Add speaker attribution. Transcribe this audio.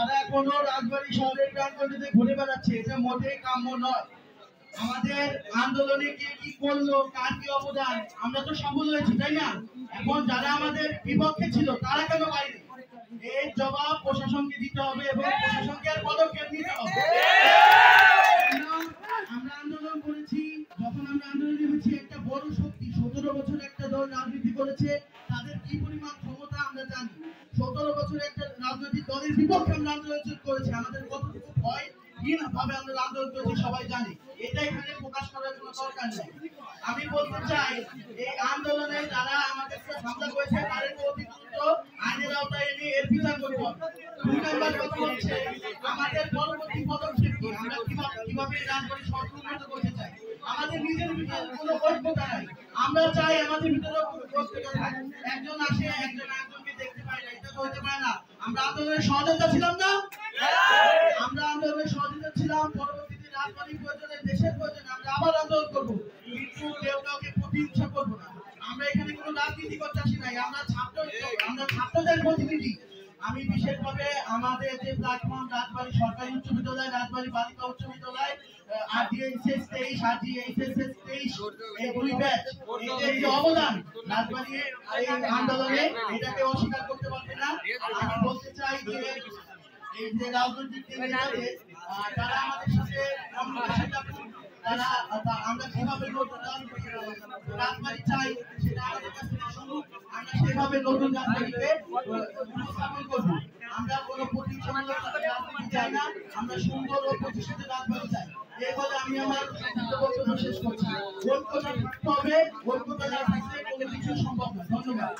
Speaker 1: তারা এখনো রাজবাড়ী শহরের প্রান্তরে ঘুরে বেড়াচ্ছে, এটা মোটেই কাম্য নয়। আমাদের আন্দোলনে কে কি করলো, কার কি অবদান, আমরা তো সফল হয়েছি, তাই না? এখন যারা আমাদের বিপক্ষে ছিল তারা কেন পায়নি, এর জবাব প্রশাসনকে দিতে হবে এবং প্রশাসনকে আর পদক্ষেপ নিতে হবে। আমরা আন্দোলন করেছি, যখন আমরা আন্দোলন নেমেছি একটা বড় শক্তি 17 বছর একটা দল রাজনীতি করেছে, তাদের কি পরিমাণ ক্ষমতা আমরা জানি। 17 বছর একটা রাজনৈতিক দলের বিপক্ষে আমরা আন্দোলন করেছি, আমাদের কতটুকু ভয় ভাবে আমরা আন্দোলন করেছি সবাই জানি, এটা এখানে প্রকাশ করার কোনো দরকার নেই। আমি বলতে চাই এই আন্দোলনে যারা আমাদেরকে হামলা করেছে তাদের অতি দ্রুত আইনের আওতায় এনে এর বিচার করতে হবে। দুই নম্বর কথা হচ্ছে আমাদের পরবর্তী পদক্ষেপ কি, আমরা কিভাবে রাজবাড়ী শহর উন্নত করতে চাই। আমাদের নিজের ভিতরে কোনো ঐক্যতা নাই, আমরা চাই আমাদের ভিতরে ঐক্যতা থাকে, একজন আসে একজন একজনকে দেখতে পায় না, এটা তো হতে পারে না। আমরা আন্দোলনের সহযোগিতা ছিলাম না, আমরা আন্দোলনের সহযোগিতা ছিলাম, পরবর্তীতে রাজবাড়ী প্রয়োজনে দেশের প্রয়োজনে আমরা আবার আন্দোলন করবো, কিন্তু কেউ কাউকে প্রতিহিংসা করবো না। আমরা এখানে কোনো রাজনীতি করতে আসি নাই, আমরা ছাত্রদের প্রতিনিধি। আমি বিশেষভাবে আমাদের যে প্ল্যাটফর্ম রাজবাড়ী সরকারি উচ্চ বিদ্যালয়, রাজবাড়ী বালিকা উচ্চ বিদ্যালয়, RDSS 23, RDSS 23 এই দুই ব্যাচ, এদের যে অবদান রাজবাড়ী এই আন্দোলনে, এটাকে অস্বীকার করতে পারবে না। আমি বলতে চাই যে এই যে রাজনৈতিক নেতাদের তারা আমাদের সাথে কমিউনিকেশন রাখুন, তারা আমরা কিভাবে নতুন রাজবাড়ী চাই সেটা আমাদের কাছ থেকে শুনুন, আমরা সেভাবে নতুন রাজবাড়ীকে উপস্থাপন করব। আমরা কোনো প্রতিষ্ঠানমূলক রাজনীতি চাই না, আমরা সুন্দর ও প্রতিষ্ঠিত রাজবাড়ী চাই। এই বলে আমি আমার বক্তব্য শেষ করছি। ঐক্যতা থাকতে হবে, ঐক্যতা না থাকলে কোনো কিছু সম্ভব না। ধন্যবাদ।